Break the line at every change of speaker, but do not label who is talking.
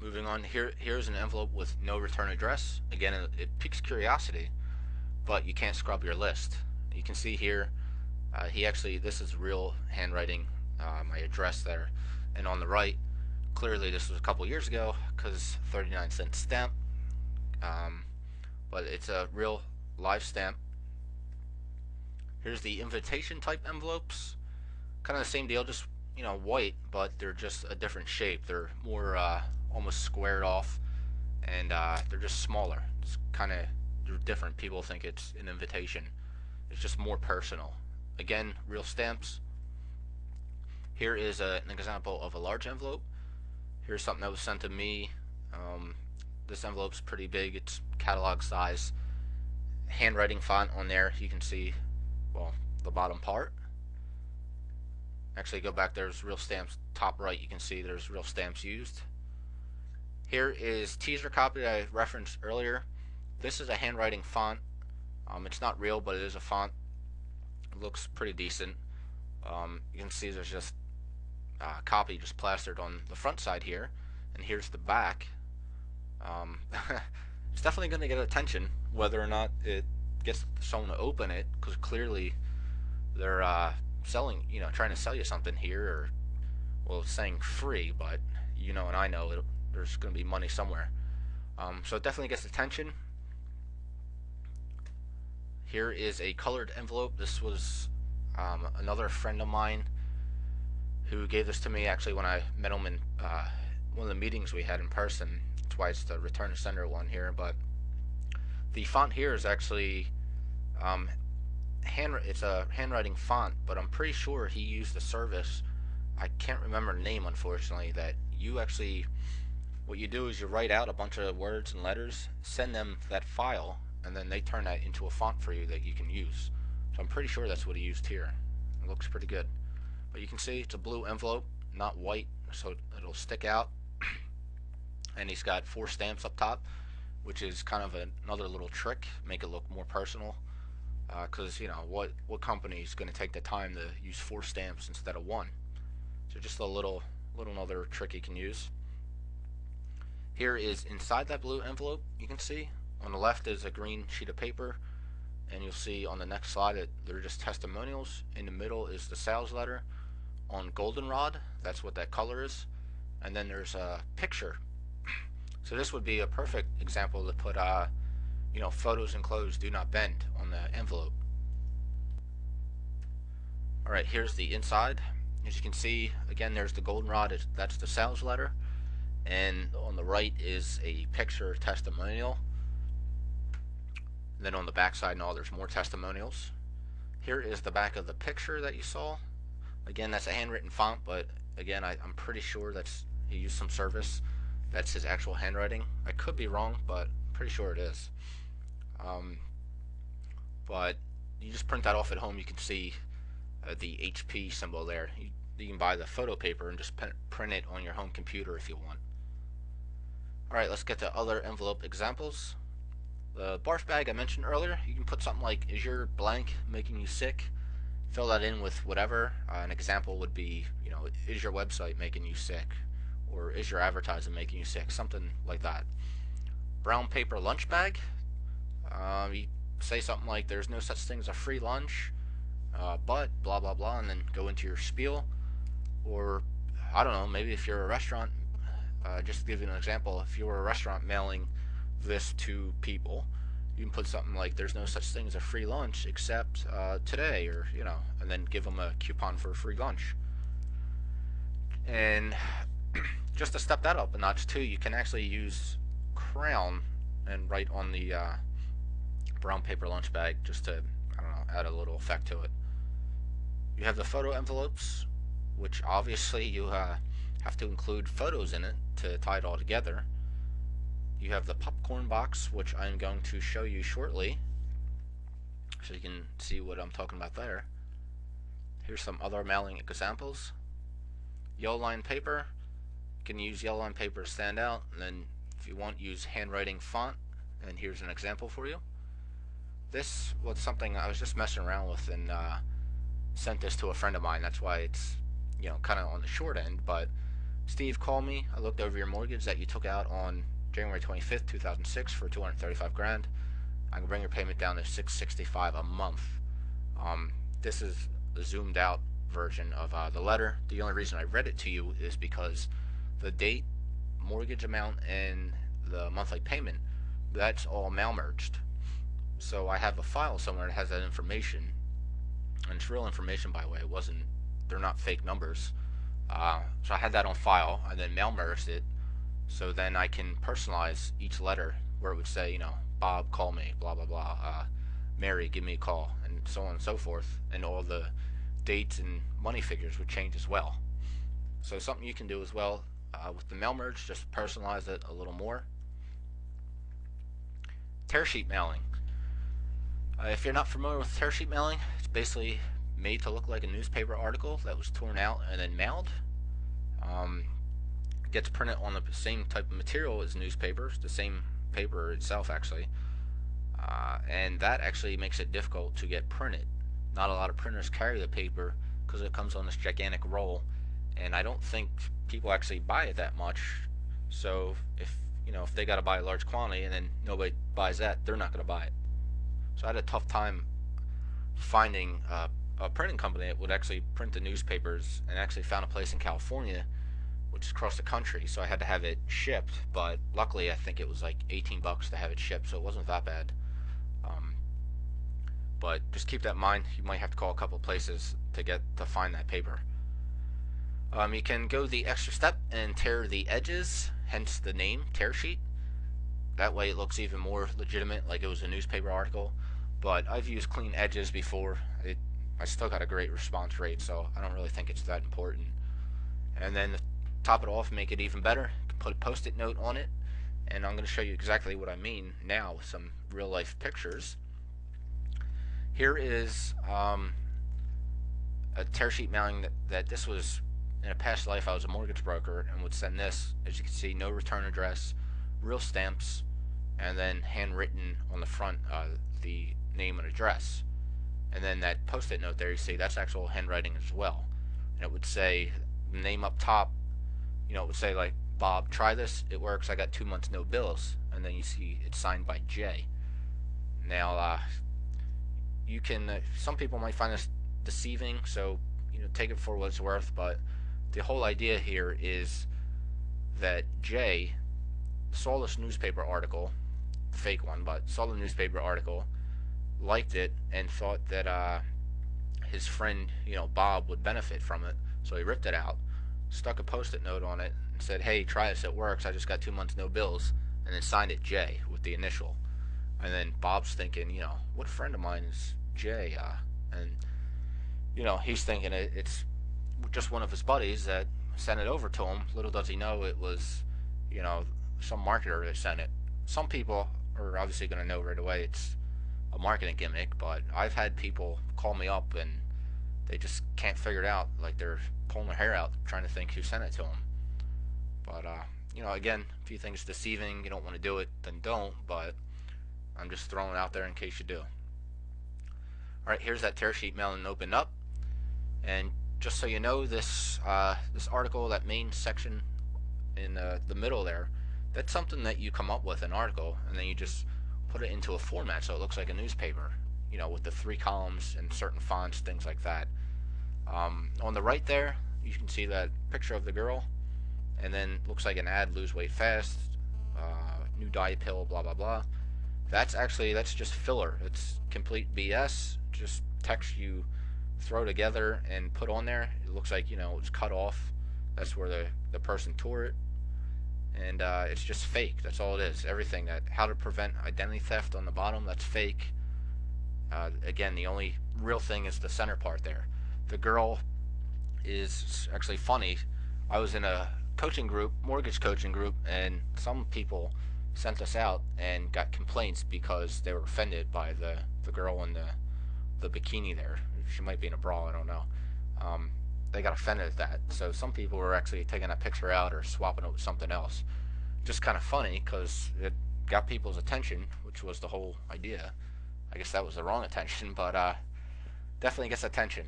Moving on, here's an envelope with no return address. Again, it piques curiosity, but you can't scrub your list. You can see here, he actually, this is real handwriting, my address there. And on the right, clearly this was a couple years ago because 39-cent stamp, um, but it's a real live stamp. Here's the invitation type envelopes, kind of the same deal, just white, but they're just a different shape. They're more almost squared off, and they're just smaller. It's kind of different. People think it's an invitation. It's just more personal. Again, real stamps. Here is an example of a large envelope. Here's something that was sent to me. This envelope's pretty big. It's catalog size. Handwriting font on there. You can see, well, the bottom part. Actually, go back. There's real stamps. Top right, you can see there's real stamps used. Here is teaser copy that I referenced earlier. This is a handwriting font. It's not real, but it is a font. It looks pretty decent. You can see there's just copy just plastered on the front side here, and here's the back. It's definitely going to get attention whether or not it gets someone to open it, because clearly they're selling, trying to sell you something here, or well, it's saying free, but and I know there's going to be money somewhere. So it definitely gets attention. Here is a colored envelope. This was another friend of mine who gave this to me actually when I met him in one of the meetings we had in person. That's why it's the return to sender one here. But the font here is actually it's a handwriting font, but I'm pretty sure he used a service. I can't remember the name, unfortunately. That you actually, what you do is you write out a bunch of words and letters, send them that file, and then they turn that into a font for you that you can use. So I'm pretty sure that's what he used here. It looks pretty good. But you can see it's a blue envelope, not white, so it'll stick out. And he's got 4 stamps up top, which is kind of another little trick, make it look more personal. Because what company is going to take the time to use 4 stamps instead of 1? So just a little another trick you can use. Here is inside that blue envelope. You can see on the left is a green sheet of paper, and you'll see on the next slide that they're just testimonials. In the middle is the sales letter. On goldenrod, that's what that color is, and then there's a picture. So this would be a perfect example to put photos enclosed, do not bend on the envelope. Alright, here's the inside. As you can see, again, there's the goldenrod, that's the sales letter, and on the right is a picture testimonial. And then on the back side and all, there's more testimonials. Here is the back of the picture that you saw. Again, that's a handwritten font, but again, I'm pretty sure he used some service. That's his actual handwriting. I could be wrong, but I'm pretty sure it is. But you just print that off at home. You can see the HP symbol there. You can buy the photo paper and just print it on your home computer if you want. Alright, let's get to other envelope examples. The barf bag I mentioned earlier, you can put something like, is your blank making you sick? Fill that in with whatever. An example would be, is your website making you sick? Or is your advertising making you sick? Something like that. Brown paper lunch bag. You say something like, there's no such thing as a free lunch, but blah blah blah, and then go into your spiel. Or, I don't know, maybe if you're a restaurant, just to give you an example, if you're a restaurant mailing this to people, you can put something like, there's no such thing as a free lunch except today, or and then give them a coupon for a free lunch. And just to step that up a notch too, you can actually use crayon and write on the brown paper lunch bag, just to, I don't know, add a little effect to it. You have the photo envelopes, which obviously you have to include photos in it to tie it all together. You have the popcorn box, which I'm going to show you shortly, so you can see what I'm talking about there. Here's some other mailing examples. Yellow line paper. You can use yellow line paper to stand out, and then if you want, use handwriting font. And here's an example for you. This was something I was just messing around with, and sent this to a friend of mine. That's why it's kind of on the short end, but Steve, call me. I looked over your mortgage that you took out on January 25th, 2006 for 235 grand. I can bring your payment down to 665 a month. Um, this is the zoomed out version of the letter. The only reason I read it to you is because the date, mortgage amount, and the monthly payment, that's all mail merged. So I have a file somewhere that has that information, and it's real information, by the way. It wasn't, they're not fake numbers. So I had that on file, and then mail merged it, so then I can personalize each letter where it would say, Bob, call me, blah blah blah, Mary, give me a call, and so on and so forth, and all the dates and money figures would change as well. So something you can do as well with the mail merge, just personalize it a little more. Tear sheet mailing. If you're not familiar with tear sheet mailing, it's basically made to look like a newspaper article that was torn out and then mailed. Gets printed on the same type of material as newspapers, the same paper itself actually, and that actually makes it difficult to get printed. Not a lot of printers carry the paper because it comes on this gigantic roll, and I don't think people actually buy it that much. So if they got to buy a large quantity and then nobody buys that, they're not going to buy it. So I had a tough time finding a printing company that would actually print the newspapers, and actually found a place in California, which is across the country, so I had to have it shipped. But luckily, I think it was like 18 bucks to have it shipped, so it wasn't that bad. But just keep that in mind. You might have to call a couple places to find that paper. You can go the extra step and tear the edges, hence the name tear sheet. That way it looks even more legitimate, like it was a newspaper article. But I've used clean edges before. I still got a great response rate, so I don't really think it's that important. And then to top it off, make it even better, put a post-it note on it, and I'm going to show you exactly what I mean now with some real life pictures. Here is a tear sheet mailing that this was, in a past life I was a mortgage broker and would send this. As you can see, no return address, real stamps, and then handwritten on the front the name and address. And then that post-it note there, you see, that's actual handwriting as well. And it would say the name up top, it would say like, Bob, try this, it works, I got 2 months no bills. And then you see it's signed by J. Now you can some people might find this deceiving, so take it for what it's worth, but the whole idea here is that Jay saw this newspaper article, fake one, but saw the newspaper article, liked it, and thought that his friend Bob would benefit from it, so he ripped it out, stuck a post-it note on it, and said, hey, try this, it works, I just got 2 months no bills, and then signed it J with the initial. And then Bob's thinking, what friend of mine is Jay? And he's thinking it's just one of his buddies that sent it over to him. Little does he know it was some marketer that sent it. Some people are obviously going to know right away it's a marketing gimmick, but I've had people call me up and they just can't figure it out, like they're pulling their hair out trying to think who sent it to them. But again, if you think it's deceiving, you don't want to do it, then don't, but I'm just throwing it out there in case you do. Alright, here's that tear sheet mailing opened up, and just so you know, this article, that main section in the middle there, that's something that you come up with, an article, and then you just put it into a format so it looks like a newspaper, with the 3 columns and certain fonts, things like that. On the right there, you can see that picture of the girl, and then looks like an ad, lose weight fast, new diet pill, blah blah blah. That's just filler. It's complete BS. Just text you throw together and put on there. It looks like it's cut off. That's where the person tore it, and it's just fake. That's all it is. Everything that how to prevent identity theft on the bottom, that's fake. Again, the only real thing is the center part there. The girl is actually funny. I was in a coaching group, mortgage coaching group, and some people sent us out and got complaints because they were offended by the girl in the bikini there. She might be in a bra, I don't know. They got offended at that. So some people were actually taking that picture out or swapping it with something else. Just kind of funny because it got people's attention, which was the whole idea. I guess that was the wrong attention, but definitely gets attention.